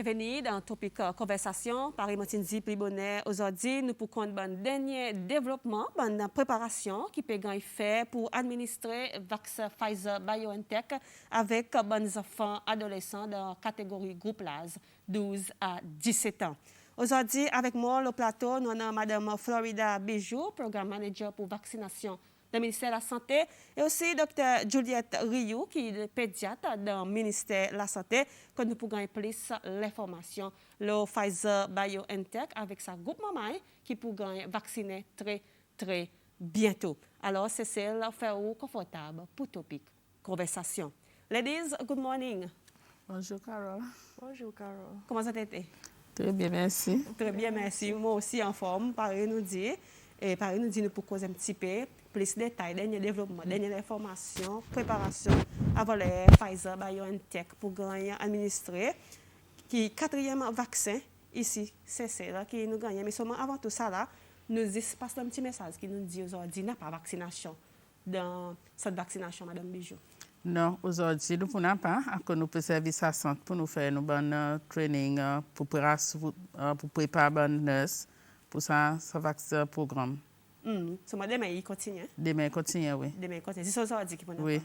bienvenue dans Topic Conversation. Paris Martine plus bonnet. Aujourd'hui, nous pourrons un dernier développement, une préparation qui peut faire pour administrer le vaccin Pfizer BioNTech avec les enfants adolescents dans la catégorie groupe l'âge 12 à 17 ans. Aujourd'hui, avec moi, le plateau, nous avons Mme Florida Bijou, programme manager pour vaccination du ministère de la Santé, et aussi Dr. Juliette Rioux, qui est pédiatre dans le ministère de la Santé, que nous pourrons plus l'information. Le Pfizer BioNTech avec sa groupe maman qui pourront vacciner très, très bientôt. Alors, c'est celle qui fait confortable pour topic conversation. Ladies, good morning. Bonjour, Carole. Bonjour, Carole. Comment ça a été? Très bien, merci. Très bien, merci. Moi aussi en forme, pareil nous dit. Et pareil nous dit, nous pour causer un petit peu plus de détails, dernier développement, dernière information, préparation avant les Pfizer BioNTech pour gagner administrer qui quatrième vaccin ici, c'est là qui nous gagne. Mais seulement avant tout ça là, nous passe un petit message qui nous dit aujourd'hui n'a pas vaccination dans cette vaccination, Madame Bijou. Non, aujourd'hui, nous n'avons pas, nous pouvons servir sa santé pour nous faire un bon training pour préparer les nurses pour ça vaccin programme. Demain, il continue. Demain, continue, oui. Demain, continue. C'est ça aujourd'hui qui peut nous Oui.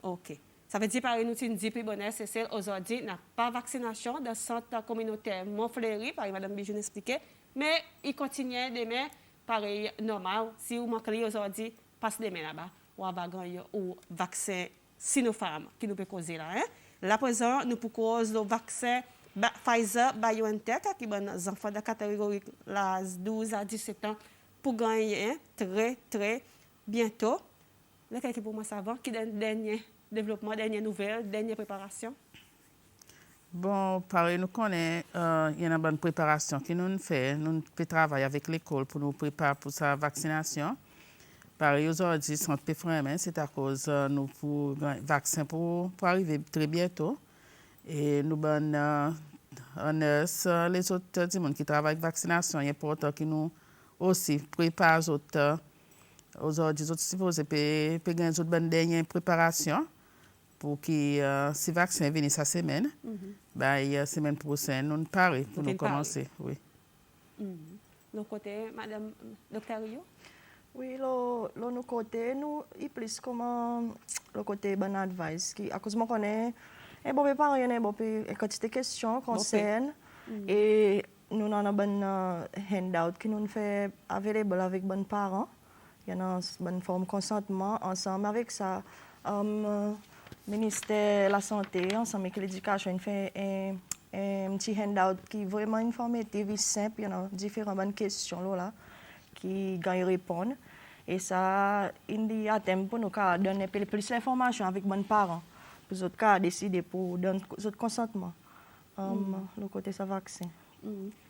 OK. Ça veut dire, par nous, tu dis, plus bonheur, c'est celle aujourd'hui, n'a pas vaccination dans le centre communautaire Montfleury, par Mme Bijou expliqué, mais il continue demain, pareil, normal. Si vous manquez aujourd'hui, passe demain là-bas, ou va gagner au vaccin Sinopharm qui nous peut causer là. Là, présent, nous pouvons causer le vaccin Pfizer BioNTech qui est les enfants de la catégorie 12 à 17 ans pour gagner très, très bientôt. Là, quelqu'un pour moi savoir qui est le dernier développement, dernière nouvelle, dernière préparation? Bon, pareil, nous connaissons, il y a une bonne préparation que nous faisons. Nous pouvons travailler avec l'école pour nous préparer pour sa vaccination. Pareil, aujourd'hui, centre Péfrain, c'est à cause nous pour vaccin pour arriver très bientôt. Et nous avons les autres du monde qui travaillent avec vaccination. Il est important que nous aussi préparons les autres. Aujourd'hui, nous supposons faire une dernière préparation pour que si le vaccin vienne cette semaine, la semaine prochaine, nous parlons pour nous commencer. Oui. Le côté, Madame Dr. Rio? Oui, le côté, nous, il plus comme le côté bon advice. À cause de moi, on est bon préparé, il y a une quantité de questions concernent. Et nous avons un bon handout qui nous fait available avec les parents. Il y a une bonne forme consentement ensemble avec ça. Le ministère de la Santé, ensemble avec l'éducation, il fait un petit handout qui est vraiment informatif et simple. Il y a différentes bonnes questions là, qui gagnent répondre. Et ça, il y a temps pour nous donner plus d'informations avec les parents. Pour les cas décider pour donner le consentement. Le côté de vaccin.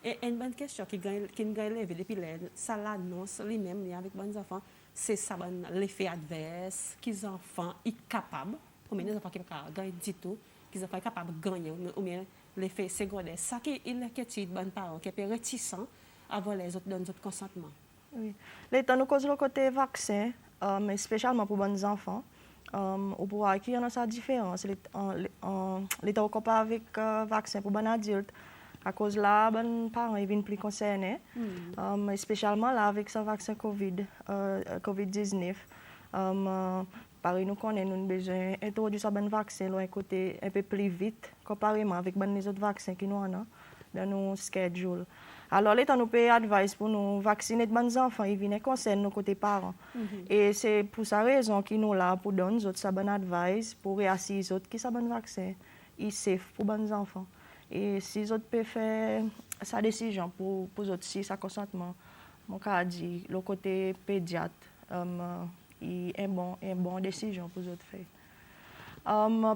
Et une bonne question qui gagne levé depuis ça l'annonce lui-même avec les enfants, c'est ça l'effet adverse qu'ils enfants sont capables, combien les enfants qui gagnent du tout, qu'ils enfants capables de gagner ou bien l'effet secondaire. Ça qui il est que bonnes parents qui est réticent avant les autres donner notre consentement. Oui. L'état nous cause le côté vaccin, spécialement pour les enfants. Au pouvoir qui y a sa différence. L'état au comparé avec vaccin pour les adultes. À cause là, les parents viennent plus concernés, spécialement là avec ce vaccin COVID-19. Pareil, nous connaissons nous besoin d'introduire ce vaccin un côté un peu plus vite, comparément avec les autres vaccins qui nous avons dans nos schedules. Alors, l'État nous peut advice pour nous vacciner les enfants, ils viennent concerner nos côtés parents. Et c'est pour cette raison qu'ils nous là pour donner nous ça bonne advice pour réassurer les autres qui ça bon vaccin, est safe pour les enfants. Et si les autres peuvent faire sa décision pour les autres si ça consentement, mon cas dit le côté pédiatre, il est une bonne décision pour les autres faire.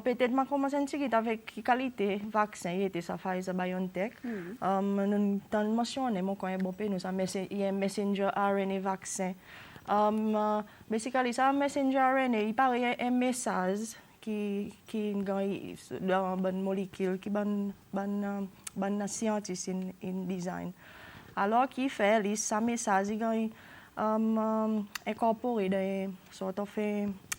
Peut-être que je commence avec la qualité vaccin, il était ça Pfizer BioNTech. Nous avons mentionné, nous avons un messenger RNA vaccin. Basically, ça messenger RNA, il paraît un message qui est dans une molécule, qui est une scientiste in design. Alors qu'il fait, ce message, il incorporé dans une sorte de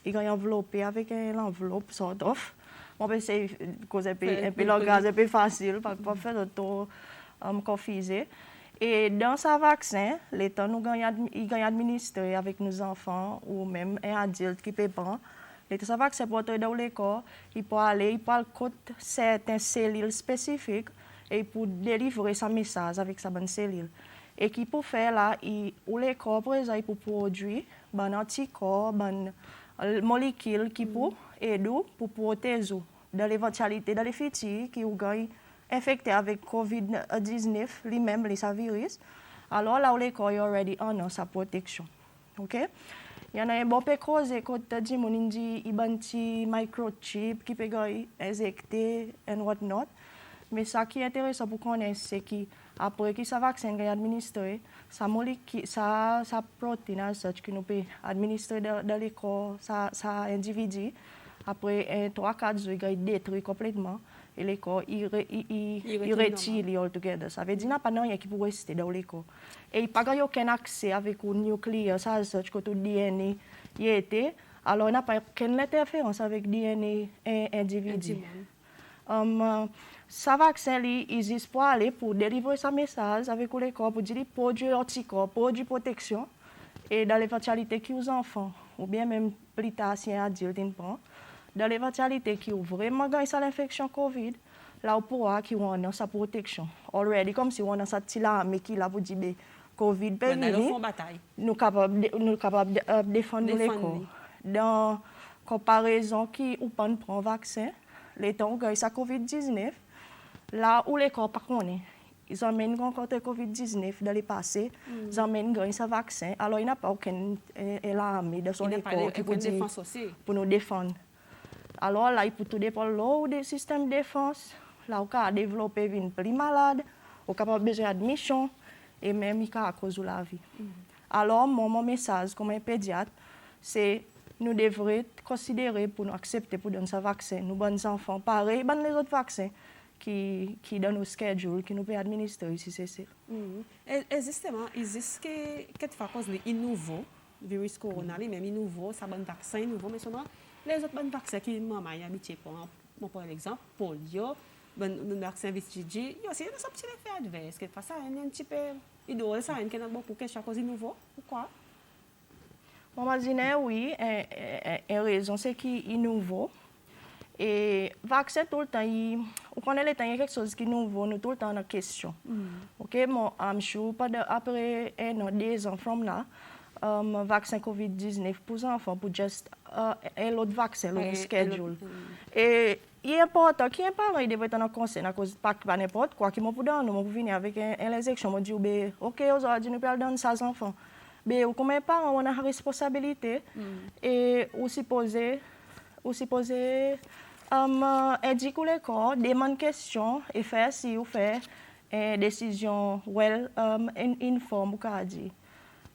il est enveloppé avec l'enveloppe, sort of. On peut essayer de causer un peu langage un peu facile, pas faire de trop confusé. Et dans ce vaccin, l'État nous gagne administrer avec nos enfants ou même un adulte qui peut prendre. L'État, ce vaccin pour entrer dans l'école, il peut aller, il peut contre certaines cellules spécifiques et pour délivrer son message avec sa bonne cellule. Et qui peut faire là, ou l'école, par exemple, il peut produire un anticorps, une molécule qui peut aider pour protéger dans l'éventualité, dans les futurs qui ont infecté avec COVID-19, lui-même, les virus. Alors là, l'école est already en sa protection. OK? Il y en a un bon peu causé quand il y a un petit microchip qui peut être injecté et whatnot. Mais ce qui est intéressant pour connaître, c'est qu'après que ce vaccin est administré, sa protéine qui nous peut administrer dans le corps, ça individu, après 3-4 jours, il est détruit complètement. Et le corps, il retire altogether. Ça veut dire qu'il n'y a pas rien qui peut rester dans le corps. Et il n'y a pas aucun accès avec le nucléaire, ça, que le DNA y était. Alors, il n'y a pas aucune interférence avec le DNA individu. Ce vaccin existe pour aller pour délivrer ce message avec le corps, pour dire produit anticorps, produit protection. Et dans l'éventualité qui aux enfants, ou bien même plus tard si un adulte prend, dans l'éventualité qui ont vraiment gagné l'infection COVID, là, on pourra qui ont sa protection. Already, comme si on a cette armée qui l'a pour dire COVID, nous sommes capables de défendre les corps. Dans comparaison qui ou pas prend vaccin, les temps où gagne sa COVID-19, là où les corps par contre, ils emmènent contre COVID-19 dans le passé, ils emmènent gagne sa vaccin, alors il n'y a pas aucune armée dans son corps qui peut dire pour nous défendre. Alors là, il peut tout dépendre du système de défense. Là, on peut développer une plus malade, on peut besoin d'admission et même il peut à cause de la vie. Alors, mon message comme un pédiatre, c'est nous devrions considérer pour nous accepter pour donner ce vaccin. Nous, bons enfants, pareil, les autres vaccins qui donnent nos schedules, qui nous peuvent administrer si c'est ça. Justement, existe quelquefois cause de nouveau, virus corona, même nouveau, ça bon vaccin nouveau, mais seulement les autres bons vaccins qui maman a habitué pour exemple, polio, le vaccin VCG, il y a aussi des petits effets adverses. Quelquefois, ça a un petit peu idole, ça a beaucoup de questions cause nouveau. Pourquoi? Moi, je dis oui, une raison, c'est qu'il est nouveau. Et le vaccin, tout le temps, on connaît le temps, il y a quelque chose qui est nouveau, nous tout le temps en question. OK, moi, je suis sûr, après 1 an, 2 ans, from là, vaccin COVID-19 pour les enfants, pour juste l'autre vaccin, l'autre schedule. Et il est important qu'un parent devrait être en conseil, à cause pas n'importe quoi, qui m'a pour donner, nous venir avec une injection, m'a dit, OK, aujourd'hui, nous pouvons donner ça aux enfants. Mais comme un parent, on a la responsabilité et on supposé éduquer les corps, demander questions et faire si ou faire une décision informe, ou dit.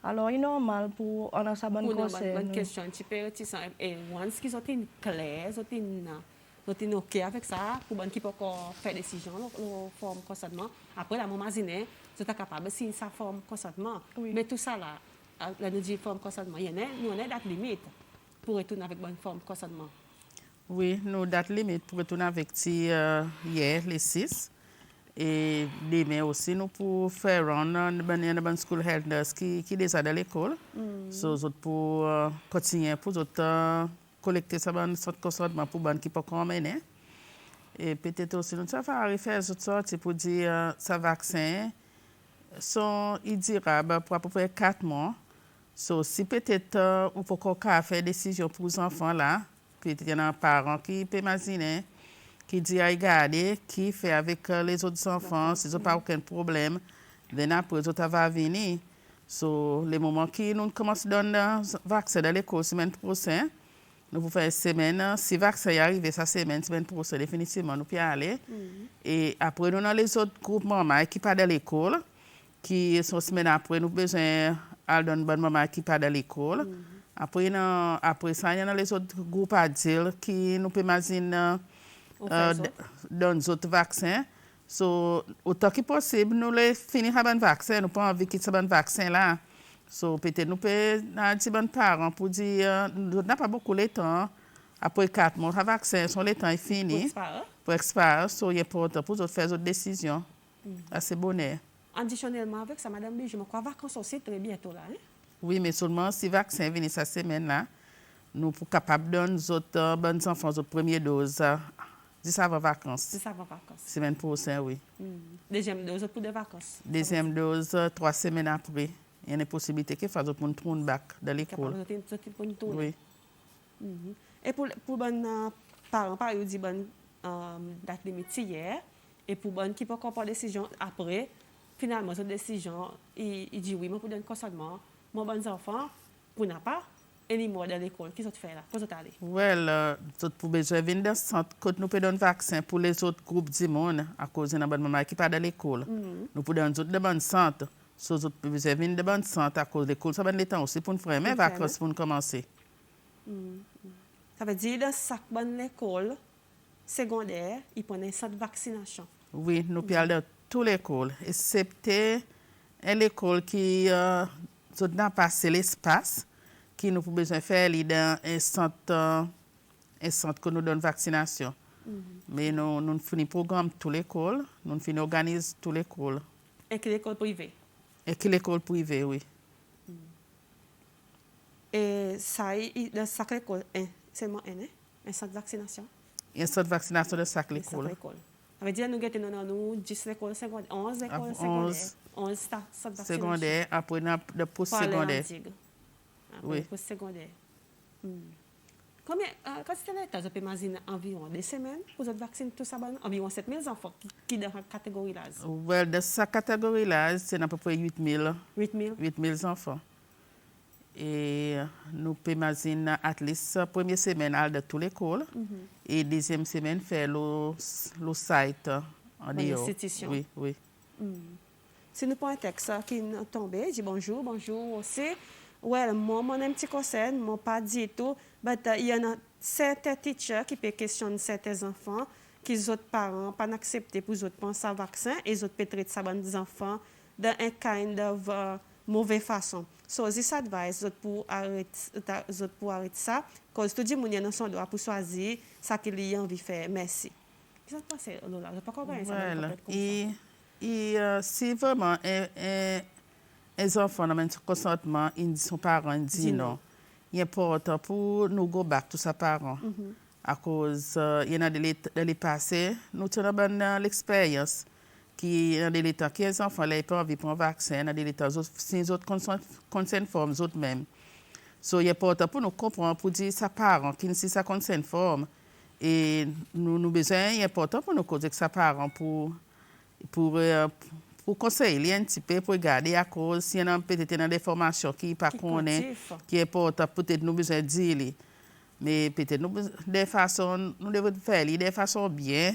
Alors, il est normal pour on a sa bonne conseil. Bonne question, un petit peu et once qu'ils sont clairs, ils sont OK avec ça, pour qu'ils peuvent faire des décisions, leur forme consentement. Après, la maman ils sont capables de signer sa forme consentement. Mais tout ça là, nous dit forme consentement, il y a une date limite pour retourner avec bonne forme consentement. Oui, nous date limite pour retourner avec hier, les 6. Et demain aussi, nous pour faire une bonne school health nurse qui est déjà dans l'école. So, pour continuer, pour collecter ça bonne consentement pour bonne qui peut mener. Et peut-être aussi, nous allons faire autre sorte pour dire ce vaccin sont indirables pour à peu près 4 mois. So, si peut-être on peut faire des décisions pour les enfants là, peut-être il y a un parent qui peut imaginer, qui dit à regarder, qui fait avec les autres enfants, s'ils n'ont pas aucun problème, après les autres vont venir. So, les moments qui nous commençons à donner le vaccin dans l'école semaine prochaine, nous pouvons faire une semaine. Si le vaccin arrive cette semaine prochaine, définitivement, nous pouvons aller. Et après, nous avons les autres groupes mamans qui partent de l'école, qui sont semaine après, nous avons besoin de une bonne maman qui part de l'école. Après ça, il y a les autres groupes adultes qui nous permettent dans les autres vaccins. So, autant que possible, nous les finissons avec un vaccin. Nous pas envie de quitter ce vaccin là. So, peut-être nous pouvons dire aux parents pour dire nous n'avons pas beaucoup de temps Après 4 mois, le vaccin, son le temps est fini. Pour expirer, so il est important pour faire d'autres décisions. C'est bonheur. Additionnellement avec ça, Madame Bijou, je crois que les vacances aussi très bientôt là. Hein? Oui, mais seulement si le vaccin vient cette semaine-là, nous sommes capables de donner aux autres bonnes enfants aux premières doses 10 avant vacances. 10 avant vacances. Semaine prochaine, oui. Deuxième dose pour des vacances. Deuxième dose, 3 semaines après. Il y a une possibilité qu'il fasse pour nous tourner back dans l'école. Oui. Et pour les parents, par exemple, dit bonne date limite hier, et pour les qui peuvent prendre décision après, finalement, cette décision, il dit oui, mais pour donner consentement, mon bon enfant, pour n'a pas, et les mois dans l'école, qu'est-ce que tu fais là? Pour aller? Well, pour besoin de venir dans le centre, quand nous pouvons donner vaccin pour les autres groupes du monde, à cause de notre maman qui pas dans l'école, nous pouvons donner de bonnes centres. So, nous pouvons venir de bonnes centres à cause de l'école. Ça va être le temps aussi pour nous faire mes vacances pour nous commencer. Ça veut dire dans chaque bonne école secondaire, ils prennent un centre de vaccination. Oui, nous pouvons aller dans toutes les écoles, excepté l'école qui n'a pas assez l'espace, qui nous pouvons besoin de faire dans un centre que nous donne vaccination. Mais nous faisons un programme toutes les écoles, nous faisons organiser toutes les écoles. Et que l'école privée? Et que l'école privée, oui. Et ça, dans chaque école, seulement un centre de vaccination? Un centre de vaccination de chaque école. Ça veut dire que nous avons 10 écoles secondaires, 11 écoles secondaires, 11 centres de vaccination. Secondaire, après de post-secondaire. Oui. Post-secondaire. Quand c'était le temps, je peux imaginer environ 2 semaines pour vacciner tout ça, environ 7 000 enfants qui sont dans la catégorie là. Well, dans cette catégorie là, c'est à peu près 8 000 enfants. Et nous pouvons imaginer à la première semaine de toute l'école et deuxième semaine faire le site en dehors. L'institution. Oui, oui. Si nous prenons un texte qui est tombé, dit bonjour aussi. Well, moi, mon un petit conseil, moi pas dit tout, mais il y a certains teachers qui peuvent questionner certains enfants, qui les autres parents pas accepter pour les autres penser à vaccin et les autres peut traiter ça des enfants dans un kind of mauvaise façon. So, this advice pour arrêter ça, parce que tout le monde a son droit pour choisir ce qu'il a envie de faire. Merci. Qu'est-ce que tu penses, Lola? Je ne sais pas comment ça. Si vraiment les enfants ont un consentement, son parent dit non. Il est important pour nous go back to sa parents. À cause, il y a dans les passés, nous avons l'expérience qui dans les temps, 15 enfants n'ont pas envie de prendre un vaccin, dans les temps, si les autres consent forme, les autres même. So, il est important pour nous comprendre, pour dire sa parent, qui si ça consent forme. Et nous besoin, il est important pour nous causer que sa parent pour conseiller un petit peu, pour regarder à cause, s'il y a peut-être des formations qui pas connaît, qui est important, peut-être nous besoin de dire. Mais peut-être nous devons faire des façons bien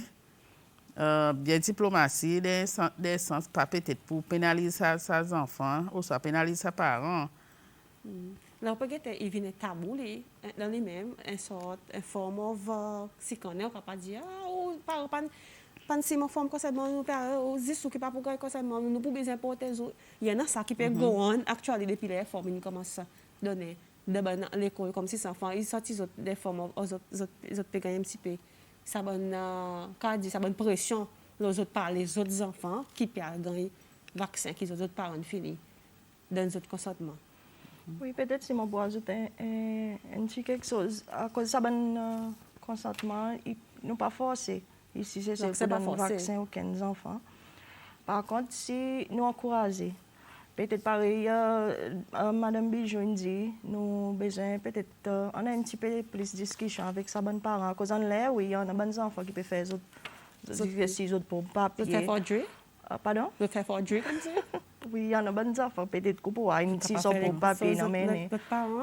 diplomatie, des sens, pas peut-être pour pénaliser ses enfants ou soit pénaliser ses parents. Alors, peut-être qu'il vient tabou dans les mêmes, une forme de si on ne peut pas dire, pas si mon forme concernant nous ou si qui pas pour concernant nous pour besoin porter il y en a ça qui peut go on actually depuis les formes ils commencent à donner dans l'école comme si ces enfants ils sortent des formes aux autres peut gagner un petit peu ça bonne ça bonne pression les autres par les autres enfants qui peuvent gagner vaccin qui les autres parents fini dans les autres consentements. Oui, peut-être si je peux ajouter un petit quelque chose. À cause de ça, bon consentement, nous pas forcé. Ici, c'est pour donner vaccin aux 15 enfants. Par contre, si nous encourageons, peut-être pareil, Madame Bijou dit, nous besoin peut-être, on a un petit peu plus de discussion avec sa bonne parent. À cause de l'air, oui, il y a des bons enfants qui peuvent faire des autres pour papier. Le faire forgery? Pardon? Le faire forgery, comme ça? Oui, il y a des bons enfants, peut-être qu'on peut avoir une petite pour papier,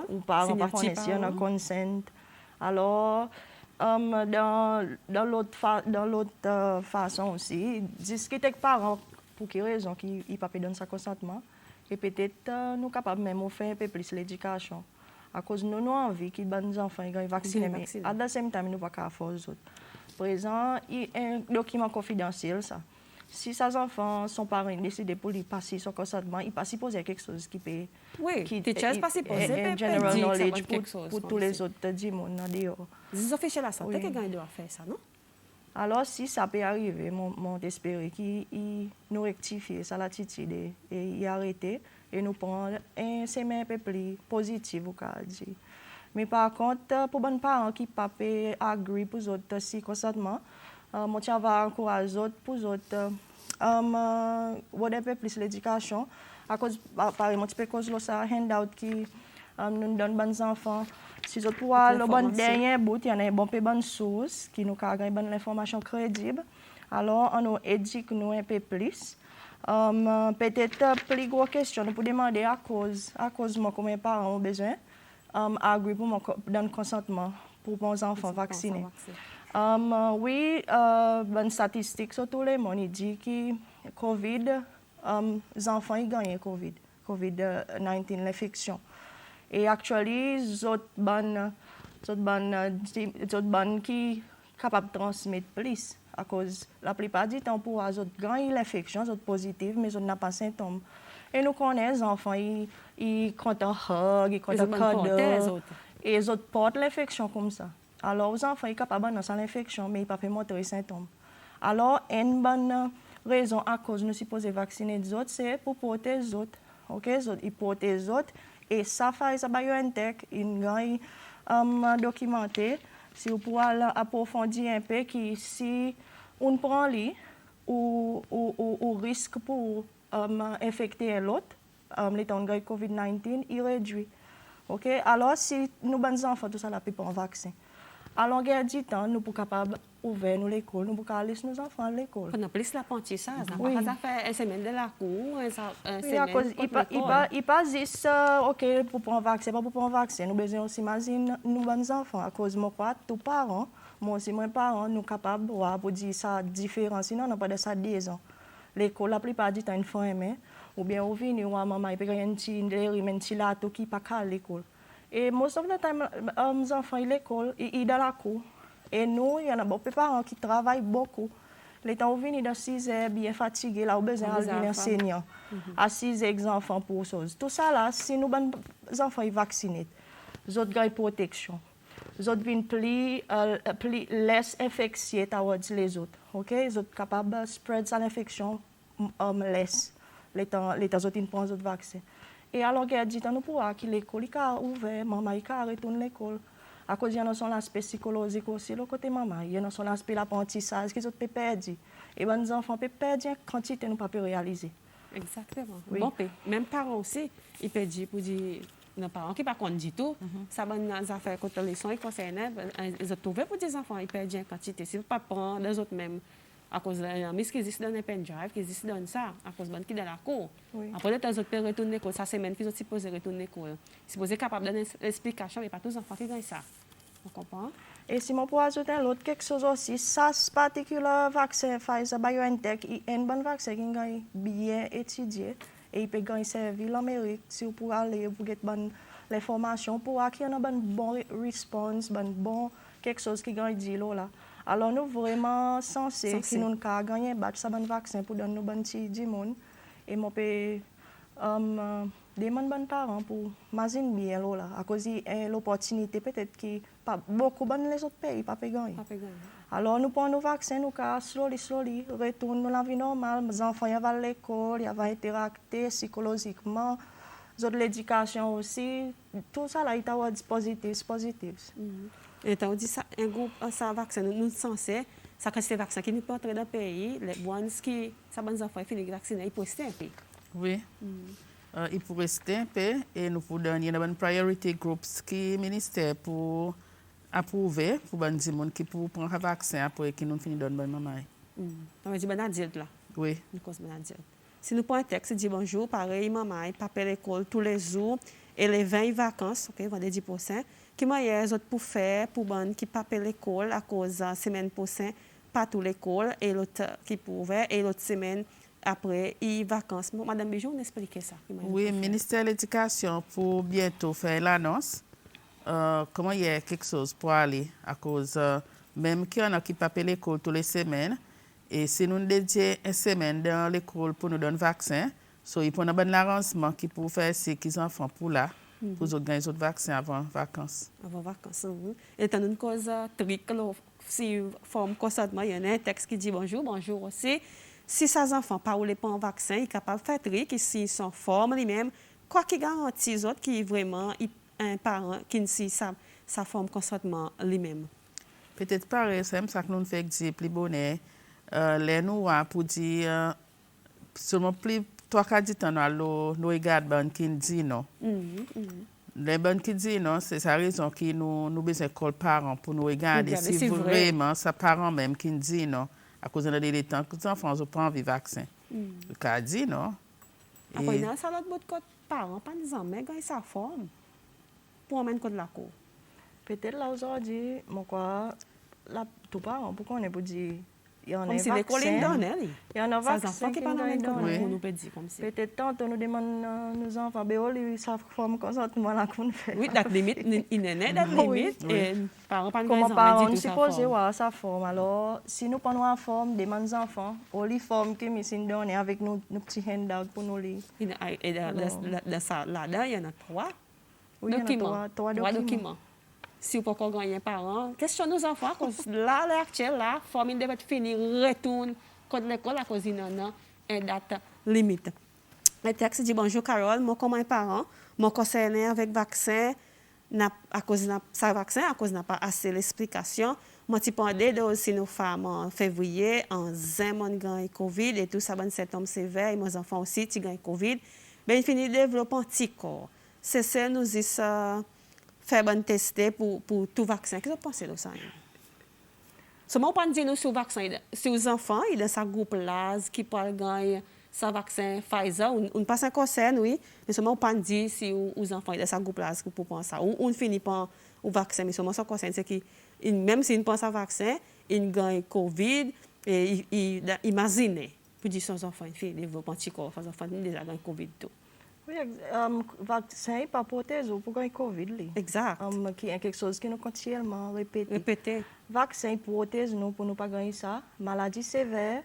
ou parents, par contre, si on a consent. Alors, dans l'autre façon aussi, discuter avec les parents pour quelle raison ils ne peuvent pas donner sa consentement. Et peut-être nous sommes capables même de faire un peu plus l'éducation. À cause de nous avons envie que les bons enfants soient vaccinés, mais à la même temps, nous ne pouvons pas faire les autres. Par exemple, il y a un document confidentiel, ça. si ces enfants sont parents décident pour lui passer son consentement, il passe poser quelque chose qui peut... Oui, teachers pas supposé un peut general dire knowledge quelque chose pour tous les autres du monde. Les officiels de la santé Oui. qui gagnent doivent faire ça, non? Alors, si ça peut arriver, mon espérer qu'il nous rectifie sa latitude et y arrêter et nous prendre un semaine un peu plus positif, au cas dire. Mais par contre, pour les parents qui ne peuvent pas agree pour les autres si consentement, moi, je vais encourager les autres pour les autres, un peu plus l'éducation. À cause, par exemple, à cause de ça, handout qui nous donne aux enfants. Si vous pouvez le bon dernier bout, il y a une bonne source qui nous donne bonne information crédible. Alors, on nous éduque nous un peu plus. Peut-être plus grosse question, nous pouvons demander à cause de moi, combien de parents ont besoin agree pour mon donner consentement pour mes enfants vaccinés. Oui, bonne statistique sur tout le monde, il dit que Covid, les enfants ils gagnent COVID-19, l'infection. Et actuellement, les autres bonnes qui sont capables de transmettre plus. À cause, la plupart du temps, pour les autres gagnent l'infection, les autres positives, mais ils n'ont pas de symptômes. Et nous connaissons les enfants, ils comptent un hug, ils comptent un cadeau. Et les autres portent l'infection comme ça. Alors, les enfants sont capables de lancer l'infection, mais ils ne peuvent pas montrer les symptômes. Alors, une bonne raison à cause de nous supposer vacciner les autres, c'est pour protéger les autres. Okay? Ils protègent les autres. Et ça fait ça BioNTech, ils ont documenté, si vous pouvez approfondir un peu, que si on prend lui, ou risque pour infecter l'autre, l'étant de COVID-19, il réduit. Okay? Alors, si nous, les enfants, tout ça, là, peut pas un vaccin. Alors, il y a du temps, nous sommes capables d'ouvrir l'école, nous pouvons aller nos enfants à l'école. On a plus l'apprentissage, oui. On a fait une semaine de la cour, une semaine il pas juste, OK, pour prendre un vaccin, pas pour prendre un vaccin. Nous besoin aussi imaginer nous, les enfants, à cause de moi, tous parents, moi aussi, mes parents, nous sommes capables de voir pour dire ça différent, sinon on n'a pas de ça 10 ans. L'école, la plupart du temps, ils font aimer, ou bien au vini, ou à maman, il peut y avoir un petit lato qui pas à l'école. Et most of the time, les enfants, ils l'école, ils dans la cour. Et nous, il y en a beaucoup de parents qui travaillent beaucoup. Les temps où venir de 6 heures, bien fatigués, là, au besoin d'un enseignant. À 6 enfants pour choses. Tout ça, là, si nous, les enfants, ils vaccinés, les autres gagnent protection. Les autres viennent plus less infectieux towards les autres. OK? Les autres capables de spread cette infection less. Les temps autres, ils prennent les autres vaccins. Et alors, il y a dit, nous pourrons que l'école est ouverte, maman est retourner l'école. À cause de l'aspect psychologique aussi, le côté maman, il y a l'aspect l'apprentissage qu'ils ont perdu. Et les enfants peuvent perdre une quantité nous pas réaliser. Exactement. Oui. Bon, même parents aussi, ils perdent pour dire, nos parents qui ne pas du tout, ça va dans les affaires quand les soins concernés, ils ont trouvé pour des enfants, ils perdent une quantité. Si vous ne pas prendre les autres même, à cause de la mise qui existe dans les pendrive, qui existe dans ça, à cause de qui dans la cour. Oui. Après, les autres peuvent retourner l'école, ça semaine qu'ils sont supposés retourner l'école. Ils sont supposés capables de donner l'explication, mais pas tous les enfants qui gagnent ça. Vous comprenez? Et si je peux ajouter l'autre quelque chose aussi, ça, ce particulier vaccin Pfizer BioNTech, il y a un bon vaccin qui est bien étudié et il peut gagner servir l'Amérique si vous pouvez aller pour avoir bonne l'information, pour qu'il y ait une bonne réponse, bon quelque chose qui gagne dit là. Alors nous vraiment censés que nous avons gagné un bon vaccin pour donner nous bon petit du monde et moi peux demander aux parents pour imaginer bien là à cause de l'opportunité peut-être que pas beaucoup de les autres pays pas gagner. Alors nous prenons nos vaccins nous slowly retourne dans la vie normale, les enfants ils vont à l'école, ils vont interacter psychologiquement, l'éducation aussi, tout ça là est à positif. Et on dit ça, un groupe, ça vaccin, nous censés, ça quand c'est vaccin qui nous peut entrer dans le pays, les ones qui, ça bonnes enfants finissent vacciner, ils peuvent rester un peu. Oui. Ils peuvent rester un peu et nous pouvons donner une priority groups qui ministère pour approuver pour les gens qui pour prendre le vaccin après qui nous finit donner bonne maman. On va dire bon adulte là. Oui. Nous cause bon adulte. Si nous prenons un texte dit bonjour, pareil maman, papa à l'école tous les jours et les 20 vacances, OK, vendredi prochain. Qui moyen les autres pour faire pour ban qui pas l'école à cause de semaine prochaine pas tout l'école et l'autre qui pouvait et l'autre semaine après les vacances. Madame Bijou, on explique ça. Oui, ministère de l'Éducation pour bientôt faire l'annonce. Comment il y a quelque chose pour aller à cause même qu'il y en a qui pas l'école toutes les semaines Et si nous dédions une semaine dans l'école pour nous donner vaccin, il faut un bon arrangement qui pour faire ces enfants pour là, pour gagner les autres vaccins avant vacances. Avant vacances. Et dans une cause trick, si forme consentement, il y a un texte qui dit bonjour aussi. Si ces enfants ne parlent pas en vaccin, ils sont capables de faire trick, s'ils sont formes lui-même, quoi qui garantit les autres qui vraiment un parent qui ne sait sa forme consentement lui-même. Peut-être pareil, c'est ça que nous faisons dire plus bonnet. Les noirs pour dire seulement plus 3-4 du temps nous regardons qui dit non. Les bonnes qui disent non, c'est sa raison qui nous besoin d'école parents pour nous regarder si vraiment c'est parents même qui dit non à cause de les temps que les enfants n'ont pas envie de vaccin. Le cas dit non. Après il y a ça l'autre bout de côté parents pas disant mais quand ils sa forme pour amener contre la cour. Peut-être là aujourd'hui mon quoi là tout parents pourquoi on est pour dire il y en a comme si l'école est donnée. Il y en a vaccin qui pas dans l'école nous peut dire comme si. Peut-être tantôt nous demandons nos enfants ils savent forme consentement là qu'on fait. Oui, date limite il n'est date limite et parents pas comment parents supposé voir sa forme alors si nous prenons la forme demandons aux enfants ou les formes que nous nous donner avec nos petits handout pour nous lire. Et dans ça là-dedans il y en a 3 trois documents. Si vous pouvez gagner un parent, question nos enfants, parce que là, l'actuel, la famille devait finir, retourne contre l'école à cause d'une date limite. Le texte dit bonjour Carole, moi comme un parent, moi concerné avec vaccin, à cause de ça vaccin, à cause n'a pas assez l'explication. Moi tu pendais de aussi nos femmes en février, en zéro gagne Covid et tout ça bon symptômes sévères, et mes enfants aussi qui gagnent Covid, ben ils finissent développer anticorps. C'est ça nous dit ça faire bon tester pour tout vaccin. Qu'est-ce que vous pensez de ça? Seulement pas dire nous sur vaccin, sur les enfants, il y a ce groupe là qui peut gagner ce vaccin Pfizer, on passe un concerne oui, mais seulement pas dire si aux enfants il y a ce groupe là qui pour penser ça. On finit pas au vaccin, mais seulement ce concerne c'est que même s'il pense à vaccin, il gagne Covid et il imagine pour dire aux enfants il développe anticorps, les enfants déjà gagne Covid tout. Oui, vaccin pas protéger pour gagner Covid. Exact. Qui est quelque chose que nous continuellement répéter. Vaccin protège nous pour ne pas gagner ça, maladie sévère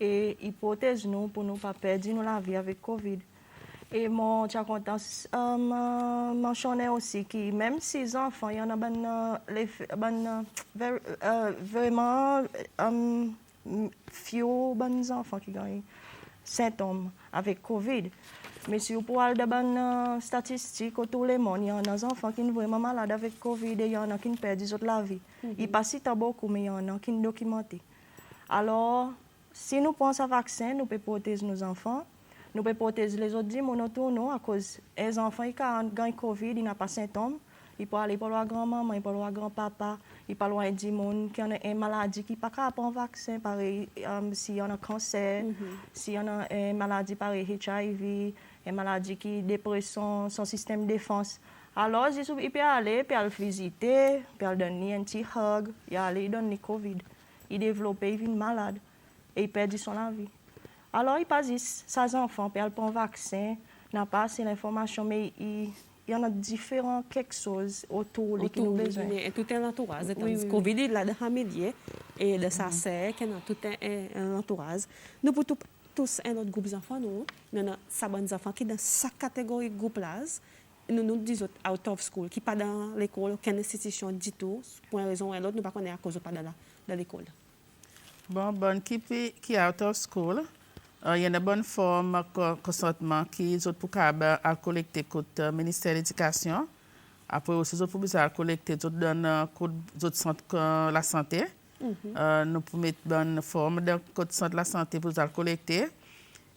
et il protège nous pour ne pas perdre la vie avec Covid. Et moi, je suis content mentionner aussi que même si les enfants, il y en a vraiment few bons enfants qui gagnent symptômes avec Covid. Mais si vous parlez de bonnes statistiques, tout le monde, il y en a des enfants qui sont vraiment malades avec Covid et il y en a qui perdent la vie. Il passe beaucoup, mais il y en a qui sont documentés. Alors, si nous pensons à vaccin, nous pouvons protéger nos enfants, nous pouvons protéger les autres autour à cause des enfants qui ont Covid, ils n'ont pas de symptômes. Ils peuvent aller voir la grand-maman, ils peuvent voir grand-papa, ils peuvent voir des gens qui ont une maladie qui ne peuvent pas prendre un vaccin, pareil, s'il y a un cancer, s'il y a une maladie pareil HIV, une maladie qui déprime son système de défense. Alors, il peut aller, il peut visiter, il peut donner un petit hug, il peut aller donner Covid. Il développe, il devient malade et il perd son vie. Alors, il passe, ses enfants peuvent prendre un vaccin, n'a pas assez d'informations, mais il y en a différents quelque chose autour qui nous besoin. Tout un entourage. Oui. Covid, il a de famille et de sa sœur, qui a tout un entourage. Nous, pour tous un autre groupe d'enfants, nous avons ces bons enfants qui sont dans sa catégorie de groupe là. Nous disons out of school, qui ne sont pas dans l'école, aucune institution du tout. Pour une raison ou une autre, nous ne connaissons pas à cause de pas dans l'école. Bon, qui est out of school, il y a une bonne forme de consentement qui est pour collecter le ministère de l'Éducation. Après aussi, ils ont collecter d'autres centres la santé. Nous pouvons mettre une forme de centre de la santé pour collecter.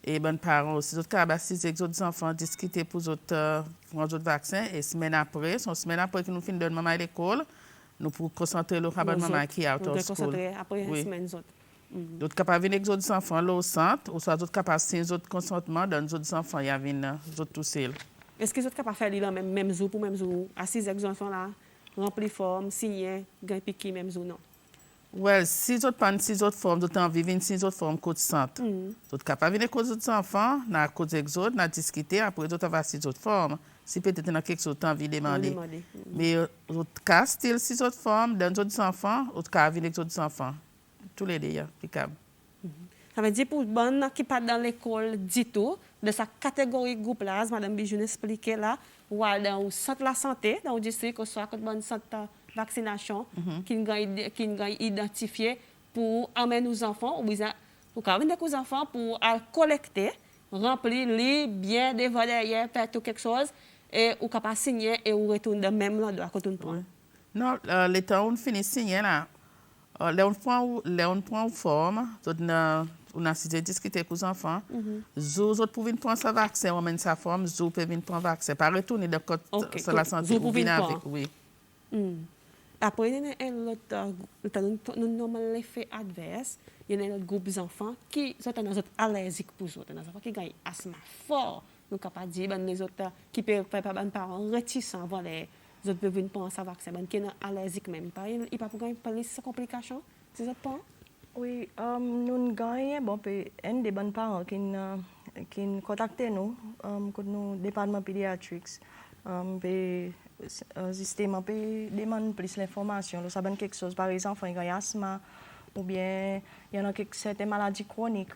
Et les parents aussi, d'autres cas, les autres enfants discuter pour les autres vaccins. Et semaine après que nous finissons de maman à l'école, nous pouvons concentrer le maman qui est out of school. Concentrer après la semaine autres. D'autres capables venir avec les autres enfants là au centre, ou soit d'autres capables de signer autres consentement dans les autres enfants, il y a les autres tout seuls. Est-ce que vous êtes capable de faire le même jour pour même jour, à 6 enfants là, remplir forme, signer, gagner piquer même jour non? Oui, si vous avez 6 autres formes, vous avez envie de 6 autres formes côté centre. Vous êtes capable de venir avec les autres enfants, dans la côté des autres, dans discuter, après vous avez 6 autres formes. Si peut-être dans quelque chose, vous avez envie de demander. Mais vous avez still 6 autres formes dans les autres enfants, vous avez venir avec les autres enfants. Tous les deux, applicable. Ça veut dire pour bon qui pas dans l'école du tout, de sa catégorie groupe là, Madame Bijoun expliquait là, ou dans le centre de la santé, dans le district, ou soit dans le centre de vaccination, qui nous identifié pour amener nos enfants, ou quand même des enfants pour collecter, remplir, lire, bien devant derrière, faire tout quelque chose, et ou capable signer et ou retourner dans le même endroit quand on prend. Non, l'état on finit signer là. Là on prend forme, on a cité discuter avec les enfants. Vous pouvez prendre sa vaccin, on mène sa forme, vous pouvez prendre vaccin. Pas retourner de côté sur la santé ou venir avec, oui. Après, il y a un autre, normalement l'effet adverse, il y a un autre groupe d'enfants qui sont allergiques pour eux. Il y a des enfants qui ont un asthme fort. Nous sommes pas dire les autres qui peuvent pas parents réticents avant les autres peuvent venir prendre sa vaccin, qui sont allergiques même. Il n'y a pas de complications, ces autres parents? Oui, nous avons un des bons parents qui contactent nous, le département pédiatrique. Justement, demande plus l'information. Nous savons quelque chose, par exemple, il y a asthme ou bien il y a certaines maladies chroniques.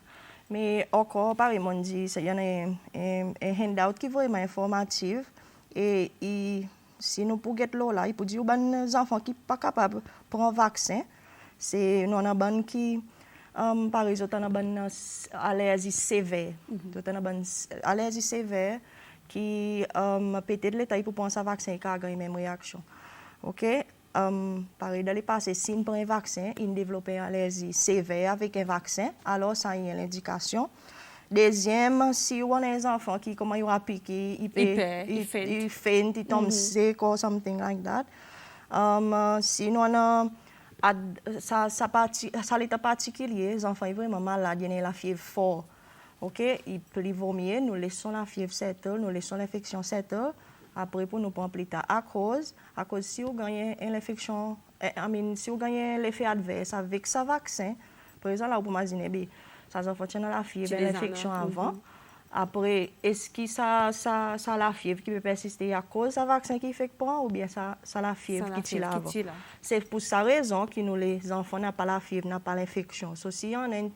Mais encore, par exemple, il y a un handout qui est vraiment informatif. Et si nous pouvons get là, il peut dire aux enfants qui ne sont pas capables de prendre un vaccin. C'est nous avons des qui, par exemple, nous avons une allergie sévère. Nous avons une allergie sévère qui peut-être l'État pour prendre un vaccin et qui a une même réaction. OK? Par exemple, dans le passé, si on prend un vaccin, il développe une allergie sévère avec un vaccin, alors ça y a l'indication. Deuxième, si on a un enfant qui comment il a piqué, il faint, il tombe sec ou something like that. Si on a ça l'état particulier, les enfants sont vraiment malades, ils ont la fièvre forte. OK, ils vomir, nous laissons la fièvre settle, nous laissons l'infection settle. Après, pour nous prendre plus tard. À cause si vous gagnez l'infection, si vous gagnez l'effet adverse avec ce vaccin, par exemple, là, vous imaginez, ça va faire la fièvre, l'infection avant. Après, est-ce que ça la fièvre qui peut persister à cause du vaccin qui fait prendre ou bien ça la fièvre qui tire avant? C'est pour cette raison que nous, les enfants, n'ont pas la fièvre, n'ont pas l'infection. So, si on a une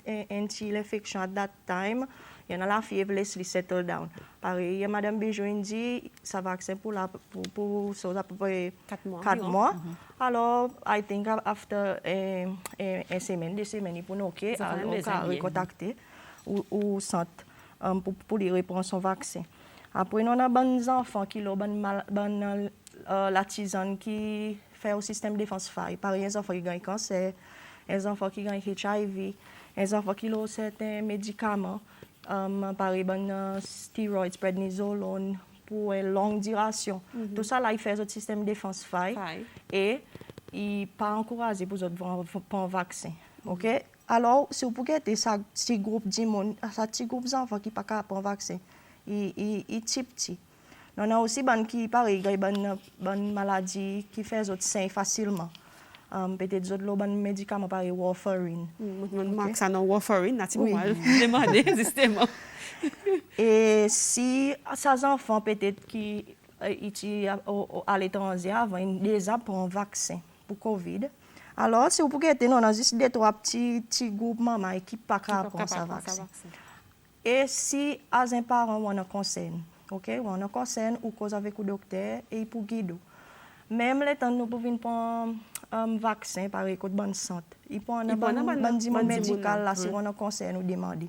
infection at that time, il y a la fièvre, laisse-les settle down. Pareil, Mme Bijoun dit, ça vaccin pour à peu près 4 mois. Alors, I think after une semaine, 2 semaines, il peut nous recontacter ou centre pour les répondre son vaccin. Après, nous avons des enfants qui ont la tisane qui fait au système de défense faille. Par exemple, les enfants qui ont un cancer, les enfants qui ont HIV, les enfants qui ont certains médicaments, par exemple, stéroïdes, prednisolone, pour une longue duration. Tout ça, là, il fait au système de défense faille et il n'est pas encouragé pour les autres prendre un vaccin. OK? Alors, si vous pouvez être ce petit groupe d'enfants qui ne sont pas prendre un vaccin, ils sont petits. On a aussi des gens qui ont une maladie qui fait les sains facilement. Peut-être des autres médicaments, par exemple, warfarin. Marc, ça non warfarin, là, tu peux demander, justement. Et si ces enfants, peut-être, qui sont à l'étranger avant, ils déjà prennent un vaccin pour COVID. Alors, si vous pouvez être, on a juste 2-3 petits groupes maman qui ne peuvent pas prendre ce vaccin. Et si un parent on a concerne, OK, on a concerne ou cause avec le docteur et pour guider. Même les temps nous pouvons prendre un vaccin par écoute bonne santé. Il peut en avoir un médical là si on a concerne ou demander.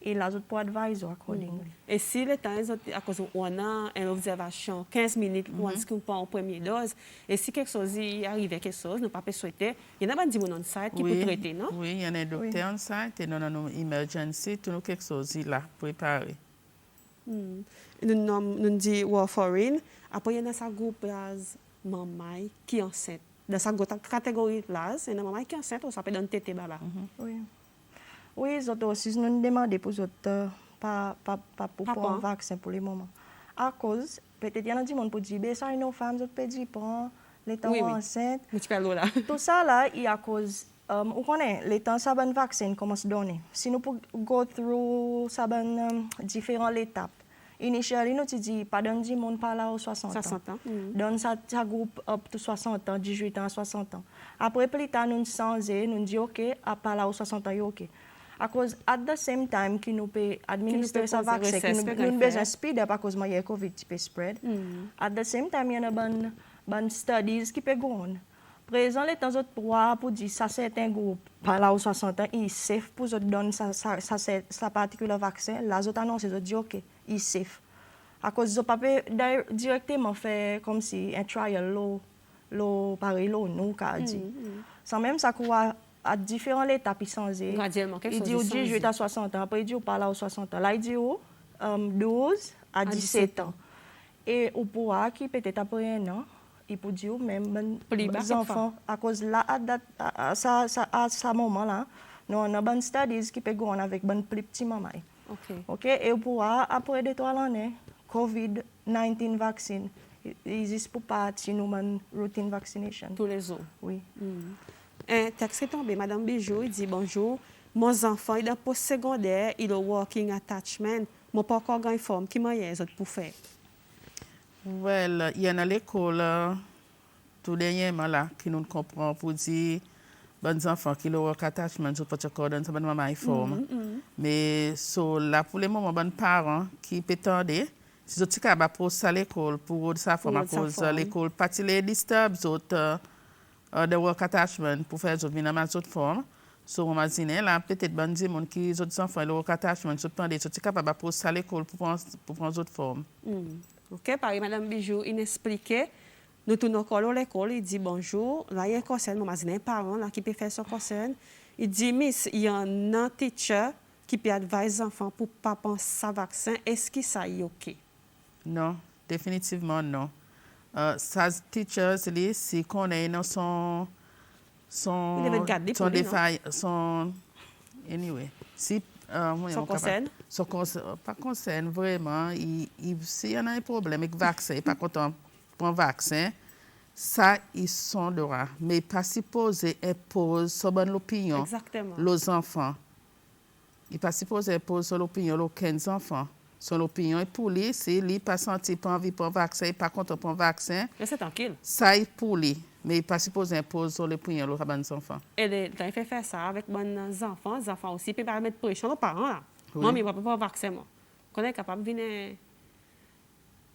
Et les autres pour adviser accordingly. Et si les temps, à cause on a une observation 15 minutes pour ce qu'on prend en première dose, et si quelque chose arrive quelque chose, nous pas souhaiter, il y en a des gens on site qui peut traiter, non? Oui, il y en a des docteurs on site et nous avons une emergency, tout nous quelque chose là préparé. Nous dit warfarin, après il y en a ce groupe là maman qui est enceinte. Dans cette catégorie là, c'est une maman qui est enceinte, on s'appelle dans tété là. Oui, les autres aussi nous demandent pour les autres pas pour un vaccin pour le moment. À cause, peut-être il y en a des gens qui disent, ça, nos femmes, ils peuvent dire, les temps enceintes. Tout ça, là, il y a cause, vous connaissez, les temps, ça, un vaccin commence à donner. Si nous pouvons go through ça, différentes étapes. Initially, nous disons, pas donner du monde par là aux 60 ans. Donne ça groupe up to 60 ans, 18 ans à 60 ans. Après, plus tard, nous changons, nous disons, OK, à par là aux 60 ans, OK. À cause, at the same time, qui nous peut administrer ce vaccin, qui nous nous besoin speed up à cause de la COVID qui peut spread. At the same time, il y a des studies qui peuvent go. Présent, les temps pour dire ça c'est un groupe, par là aux 60 ans, il est safe pour donner ça particulier vaccin. Là, ils annoncent, ils disent OK, il est safe. À cause de pas directement faire comme si un trial pareil nous qu'a dit. Sans même ça quoi à différents étapes changer. Il dit au 18 à 60 ans, après il dit au par là aux 60 ans. Là il dit au 12 à 17 ans. Et au pouvoir qui peut-être après un an, il peut dire même les enfants à cause là à ce moment là, nous on a bonne studies qui peut go avec bonne plus petit maman. OK et au pouvoir après 2-3 années COVID-19 vaccine il existe pour partie nous routine vaccination tous les autres. Oui. Un texte est tombé, Madame Bijou, il dit bonjour, mon enfant est dans post-secondaire, il a working attachment, mon pas encore grand forme, qui m'a y pour faire? Well, il y en a l'école tout dernièrement là qui nous comprend pour dire bonnes enfants qui le work attachment sur votre corps dans bonne maman forme. Mais so là pour les moments bonnes parents qui pétendent si vous êtes capable pour ça l'école pour ça forme à cause l'école partie les disturb autres de work attachment pour faire autres venir dans autre forme. So on imagine là peut-être bon dire monde qui autres enfants le work attachment se prendre si capable pour ça l'école pour prendre autre forme. OK, par Madame Bijou, il expliquait nous tournons à l'école, il dit bonjour, là il y a un conseil, moi imagine un parent là qui peut faire son conseil. Il dit miss, il y a un teacher qui peut advise les enfants pour pas penser à vaccin, est-ce que ça est OK? Non, définitivement non. Ça teachers si qu'on est dans son anyway si son pas concerne vraiment s'il y en a un problème avec vaccin pas content pour vaccin ça ils sont droit mais pas supposé imposer sur bonne l'opinion les enfants il pas supposé imposer sur l'opinion les 15 enfants. Son opinion est pour lui, si lui pas senti pas envie pour vaccin, pas content pour vaccin. C'est tranquille. Ça est pour lui, mais il pas supposé imposer sur l'opinion de les enfants. Et il fait faire ça avec les enfants aussi, puis pas mettre pression aux parents là. Moi, mais pas vaccin moi. Qu'on est capable de venir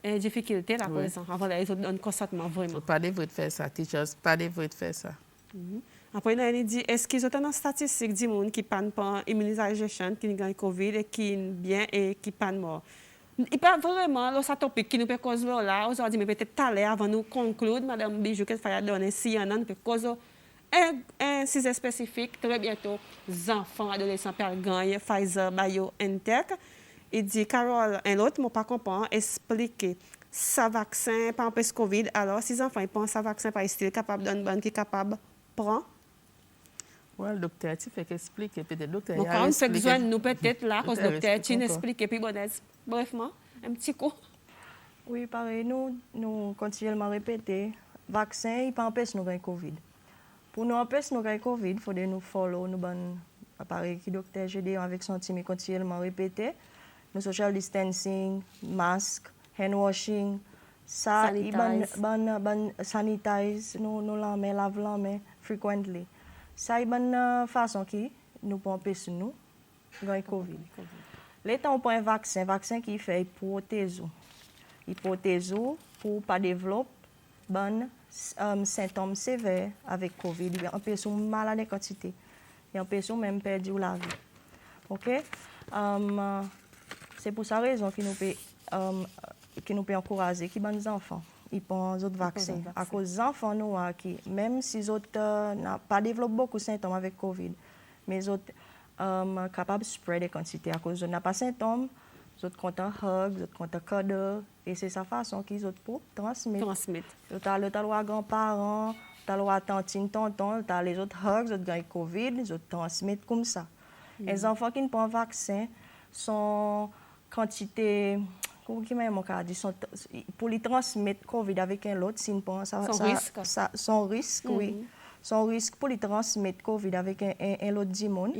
une difficulté là pour les enfants, avant ils ont un consentement vraiment. Pas de vrai de faire ça, teachers, pas de vrai de faire ça. Après, il dit, est-ce qu'ils ont une statistique du monde qui ne pas immunisation, qui gagne COVID et qui est bien et qui pas mort? Il n'y a pas vraiment le topic qui nous peut causer là. Aujourd'hui, mais peut-être tout à l'heure, avant nous conclure, Madame Bijou, qu'elle fait donner si y en a, nous peut causer un sujet spécifique. Très bientôt, les enfants, adolescents, peuvent gagner Pfizer BioNTech. Il dit, Carole, un autre, moi pas comprendre, expliquer. Ça vaccin, pas empêcher COVID. Alors, si les enfants ils pensent à vaccin, pas est capable de donner qui est capable de prendre? Oui, le docteur, tu fais qu'expliquer, peut-être docteur. Donc, quand on fait besoin de nous peut-être là, parce que le docteur, tu n'expliques plus, brefement, un petit coup. Oui, pareil, nous continuellement répéter, vaccin, il peut empêcher nous gagner Covid. Pour nous empêcher nous gagner Covid, il faut nous follow, nous bon appareil qui docteur GD avec son team continuellement répéter, nous social distancing, masque, hand washing, ça, sanitize, nous lave la main frequently. Ça est une façon qui nous peut empêcher nous gagner Covid. L'état on prend un vaccin qui fait protège. Il protège pour pas développer bon symptômes sévères avec Covid. Il empêche malade en quantité. Il empêche même perdre la vie. OK? C'est pour sa raison que nous peut encourager qui les enfants. Ils prennent d'autres vaccins. À cause des enfants noirs qui, même si ils n'ont pas développé beaucoup de symptômes avec COVID, mais ils sont capables de spread des quantités. À cause de n'ont pas de symptômes, ils ont content hug, ils ont content cuddle, et c'est sa façon qu'ils ont pour transmettre. Ils ont le droit grands-parents, ils ont le droit tantine, tonton, ils ont les autres hugs, ils ont gagné COVID, ils ont transmettre comme ça. Les enfants qui ne prennent pas vaccin sont quantité pour les transmettre COVID avec un autre, son risque, oui. Son risque pour les transmettre COVID avec un autre dimon,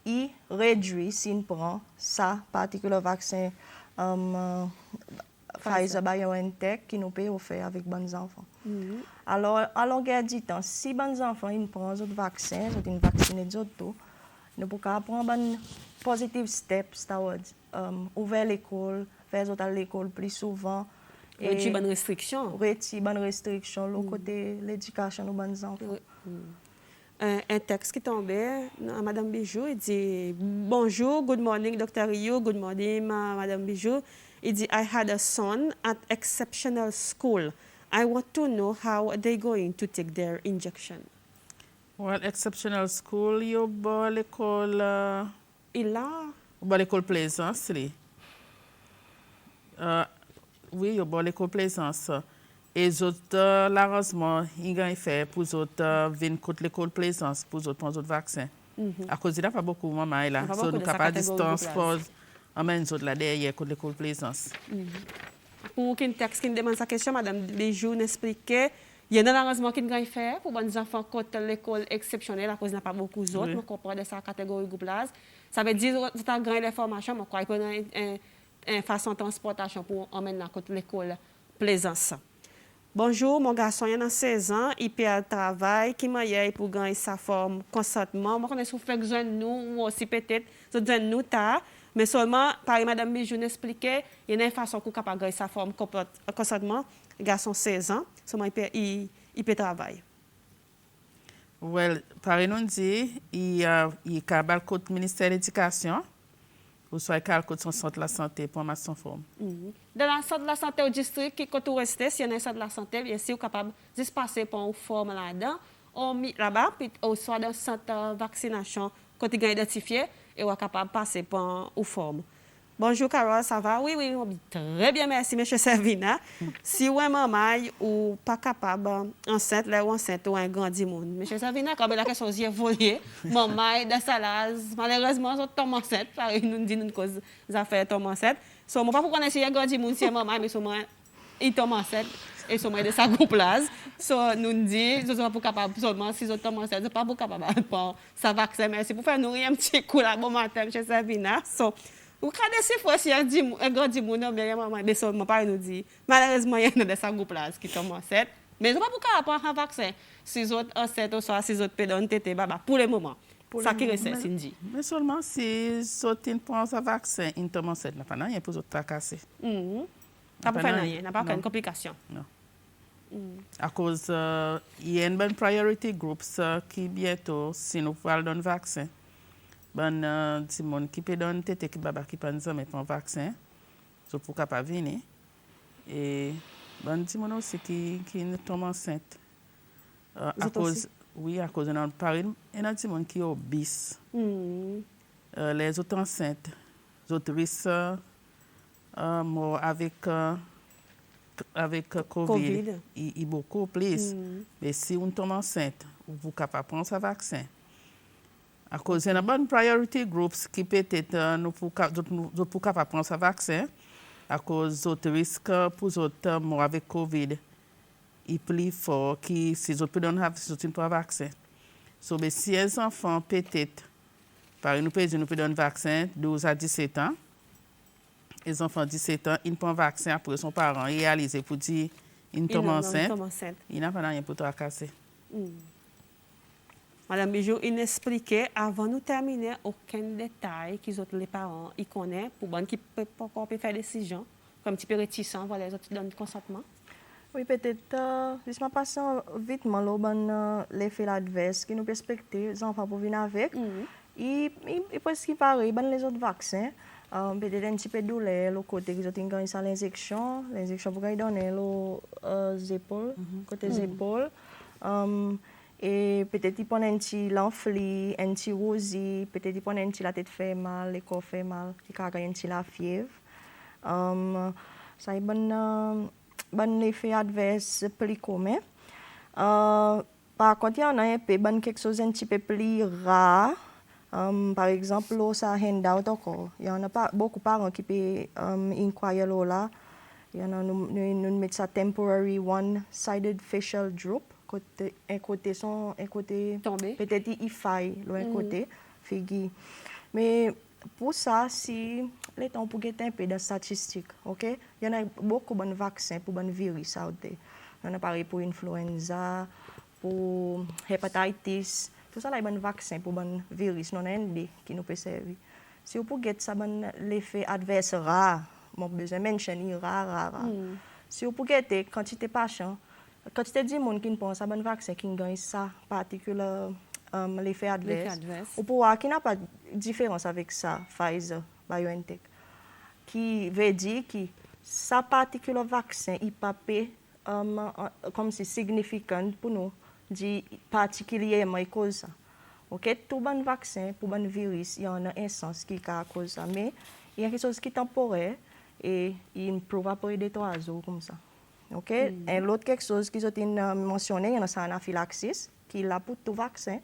il réduit s'il prend ça, particulier vaccin Pfizer BioNTech qui nous peut offrir avec bons enfants. Alors, à longueur du temps, si bons enfants ils prennent d'autres vaccins, ils sont vaccinés d'autres, nous pouvons prendre un positive steps towards ouvrir l'école, faire autres à l'école plus souvent. Retirer bonnes restrictions. Retirer bonnes restrictions, le côté l'éducation aux bonnes enfants. Un texte qui tombait à Madame Bijou, il dit bonjour, good morning, Dr. Rio, good morning, Madame Bijou. Il dit I had a son at exceptional school. I want to know how they going to take their injection. Well, exceptional school, yo ba l'école, Il a ba l'école Plaisance, li. Oui, yo ba l'école Plaisance. Et autres, l'arrangement, ils ont fait pour les autres venir contre l'école Plaisance, pour les autres vaccins. À cause de là, pas beaucoup, maman, là. Pas So, beaucoup nous de pas sa pas catégorie distance de pour place. amener les autres là derrière contre l'école Plaisance. pour qu'un texte qui demande sa question, Madame Bijou n'expliquait il y a un arrangement qui a fait pour les enfants contre l'école exceptionnelle à cause n'a pas beaucoup d'autres, on comprend de sa catégorie groupe là. Ça veut dire que tu as grande information, mais quoi, il y a une façon de transportation pour emmener contre l'école Plaisance. Bonjour, mon garçon, il a 16 ans, il perd le travail, qui m'a pour gagner sa forme consentement. Moi, je connais si vous faites besoin de nous, ou aussi peut-être, vous besoin de nous tard, mais seulement, par Mme Bijou expliquait, il y a une façon qu'on capable gagner sa forme consentement. Le garçon 16 ans, seulement il peut travailler. Well, par nous dit, il y a le côté ministère de l'Éducation, ou soit le côté son centre de la santé pour mettre son forme. Dans le centre de la santé au district, qui quand vous restez, si y a un centre de la santé, bien sûr, vous êtes capable de se passer pour une forme là-dedans, là-bas, puis soit dans le centre de vaccination, quand vous avez identifié, et vous êtes capable de passer pour une forme. Bonjour Carole, ça va? Oui, très bien, merci, M. Servina. Si vous êtes maman ou pas capable, enceinte, là ou enceinte, ou un grand monde. M. Servina, quand la question est volée, maman, dans salade, malheureusement, ils tombent enceinte, nous disons une cause, les affaires tombent enceinte. So, je ne sais pas pourquoi on a essayé de grand monde, si maman, mais seulement, ils tombent enceinte, et seulement de sa groupe là. So, nous disons, nous sommes pas capables, seulement, si ils tombent enceinte, nous ne sommes pas capables de ça vaccin. Merci pour faire nourrir un petit coup là, bon matin, M. Servina. So, ou quand des fois si un grand monde bien maman mais seulement pas nous dit malheureusement il y a dans ce groupe là qui tombe enceinte mais pas pour capable prendre un vaccin si autres enceintes ou soit si autres pédant tété baba pour le moment ça qui reste Cindy Mais seulement si sortin prend sa vaccin, il tombe enceinte, n'a pas rien pour autres casser. ça pas faire rien n'a pas aucune complication. Non. À cause il y a une bonne priority groups qui bientôt si nous parlons d'un vaccin. Ben si mon qui peut donner tête qui baba qui pas mais pas vaccin so pour capable venir et ben si mon aussi qui tombe enceinte à cause oui à cause d'un Paris et un petit monde qui est obèse les autres enceintes les autres risques mort avec COVID. Il beaucoup plus mais si on tombe enceinte vous capable prendre ce vaccin. À cause de bonne priority groups qui peut-être nous pour capable prendre ce vaccin à cause d'autres risques pour autres morts avec COVID il plus fort qui si autres peut donner si autres pas vaccin. So mais si les enfants peut-être par nous peut donner vaccin 12 à 17 ans les enfants 17 ans ils prennent vaccin après son parent réalisé pour dire ils tombent enceinte il n'a pas rien pour toi casser. Madame Bijou, il n'expliquait avant de terminer aucun détail qu'ils ont les parents ils connaissent pour bon qui peut pas encore faire décision comme petit peu réticent voilà les autres donnent consentement. Oui, peut-être, je m'en passe vite, l'effet adverse qui nous respecte, les enfants pour venir avec. Et parce qu'il paraît, les autres vaccins, peut-être un petit peu de douleur, le côté qu'ils ont gagné ça l'injection pour qu'ils donnent les épaules, côté des épaules. Et peut-être ils prennent un petit l'enfli, un petit rosy, peut-être ils prennent un petit la tête fait mal, le corps fait mal, ils gagnent un petit la fièvre. Ça est bon effet adverse plus commun. Par contre, il y en a un peu quelque chose un petit peu plus rare. Par exemple, ça handout encore. Il y en a pas beaucoup de parents qui peuvent inquiéter là. Il y en a nous met ça temporary one-sided facial droop. Un côté tombé peut-être il faille l'autre côté figure. Mais pour ça, si les temps pour gagner un peu de statistiques, ok? Il y en a beaucoup de vaccins pour les virus out there. Il y en a pareil pour influenza, pour hépatitis, tout ça là, il y a un vaccin pour un virus, non ND, qui nous peut servir. Si vous pouvez ça, l'effet adverse rare, mon besoin de mentionner rare. Si vous pouvez être quantité patient, quantité de monde qui ne pense à un vaccin qui gagne ça, particulier l'effet adverse. Ou pour qui n'a pas de différence avec ça, Pfizer, BioNTech, qui veut dire que ça particulier vaccin, il pas comme si significant pour nous, dit particulièrement cause ça. Ok, tout bon vaccin pour bon virus, il y en a un sens qui cause ça, mais il y a quelque chose qui est temporaire et il peut évaporer des 3 jours comme ça. Ok, et l'autre quelque chose qu'ils ont mentionné, il y a une anaphylaxis qui est là pour tout vaccin.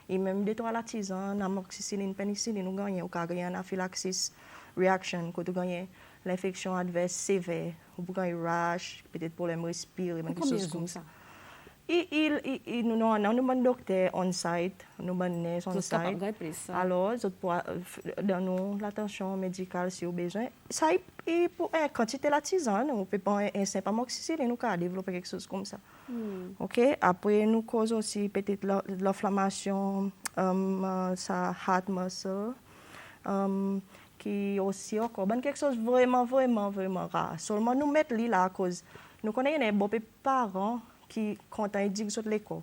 Et même des 3 la tisane, amoxicilline, pénicilline, nous gagnons une anaphylaxis reaction, quand nous gagnons l'infection adverse sévère, ou pour gagner rash, peut-être problème respirer, quelque chose comme ça. Nous avons un docteur on-site, nous avons un nurse on-site. Alors, dans l'attention médicale si vous avez besoin. Ça, quand il est la tisane, on peut pas un simple amoxicilline, nous avons développer quelque chose comme ça. Ok. Après, nous causons aussi peut-être l'inflammation, sa heart muscle, qui aussi encore quelque chose vraiment rare. Seulement nous mettons là à cause nous connaissons beaucoup de parents qui quand ils disent que l'école.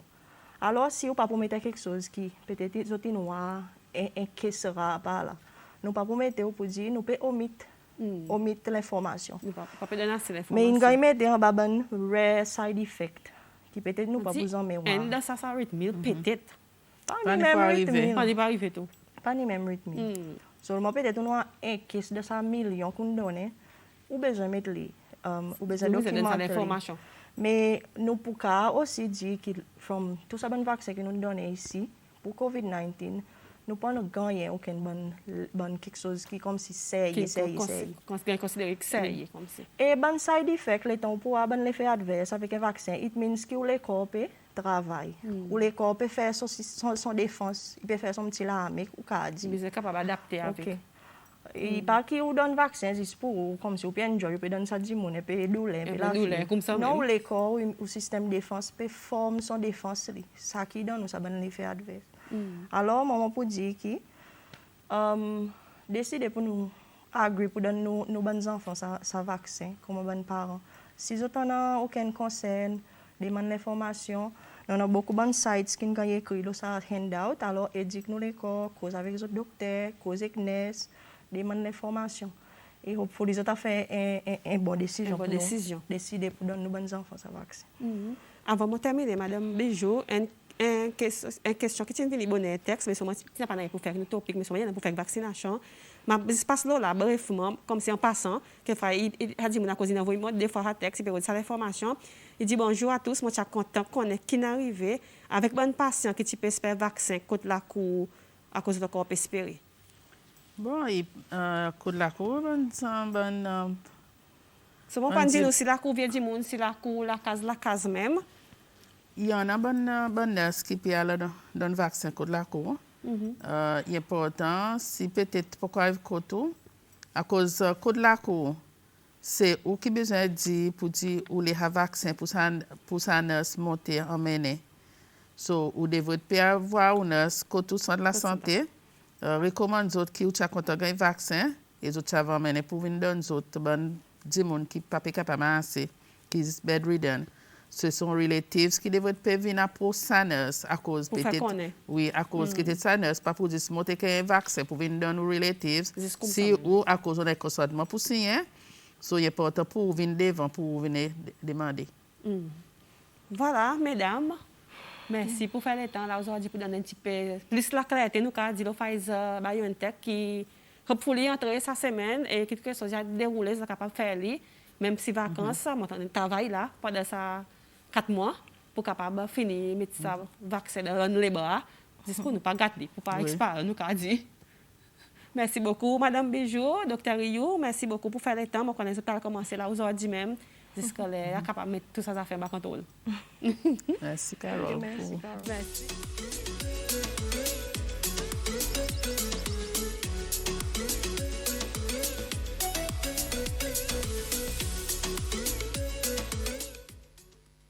Alors si vous pas pour mettre quelque chose qui peut-être est noir et sera pas là. Nous pas pour mettre pour dire nous peut omettre l'information. Nous pas donner assez l'information. Mais il y a mettre en bas rare side effect qui peut-être nous pas besoin mais et dans ça rythme peut-être pas ni même rythme. Pas arrivé tout. Pas ni même rythme. Seulement peut-être nous un case de 100 millions qu'on donne ou besoin mettre les ou besoin documenter l'information. Mais nous pouvons aussi dire que from tout ça bon vaccin que nous donnons ici pour COVID-19 nous pas gagner aucun bon quelque chose qui comme si c'est considéré que c'est comme si. Et bon side effect les temps pour avoir l'effet adverse avec un vaccin it means que les corps travail ou les corps peut faire son défense il peut faire son petit l'armée ou cardi il est capable d'adapter avec. Et pas qui ou donne vaccin c'est pour comme si on peut enjoy peut donner ça du monde et peut douleur comme ça non les corps ou système de défense peut former son défense ça qui donne ça bon l'effet adverse. Alors maman pour dire que décider pour nous agree pour donner nos bons enfants ça vaccin comme bons parents si vous n'avez aucun concern demande l'information on a beaucoup de sites qui ont écrit ça handout alors éduque nous les corps cause avec les autres docteurs cause avec nurse demande l'information et pour les autres faire une bonne décision pour décider pour donner nos bons enfants ça vaccin. Avant de terminer madame Bijou une question qui tient venir bonne texte mais moi c'est pas pour faire une topic mais c'est pour faire vaccination ma passe là brièvement comme c'est en passant que il a dit mon cause envoyer des fois texte il peut ça l'information il dit bonjour à tous moi suis content qu'on est qui arrivé avec bonne patient qui peut espérer vaccin contre la cour à cause de corps espérer. Bon contre la cour bon so on pas dire si la cour vient du monde si la cour la case même. Il y en a bonne nurse qui peut aller dans le vaccin contre la cour. Il est important, si peut-être pourquoi il faut à cause contre la cour, c'est où qui besoin de dire pour dire où les vaccins pour sa nurse monter emmener. So ou devrait avoir une nurse côté de la santé recommande autres qui ont content un vaccin et autres ça va emmener pour venir dans autres bon du monde qui pas capable assez qui est bedridden. Ce sont relatives qui devraient venir pour sa nurse à cause peut-être oui à cause que sa nurse pas pour dire monter un vaccin pour venir dans nos relatives si ou à cause on est consentement pour signer so il est important pour venir devant pour venir demander. Voilà mesdames merci pour faire le temps là aujourd'hui pour donner un petit peu plus la clarté nous qu'a dit le Pfizer BioNTech qui hopefully entrer cette semaine et quelque chose a déroulé ça capable faire lui même si vacances moi travail là pendant ça 4 mois pour capable finir mettre ça vaccin dans les bras jusqu'à nous pas gâter pour pas expirer nous qu'a dit. Merci beaucoup madame Bijou docteur Rioux merci beaucoup pour faire le temps moi connais pas commencer là aujourd'hui même jusqu'à là capable mettre tout ça à faire bas contrôle. Merci Carole. Merci.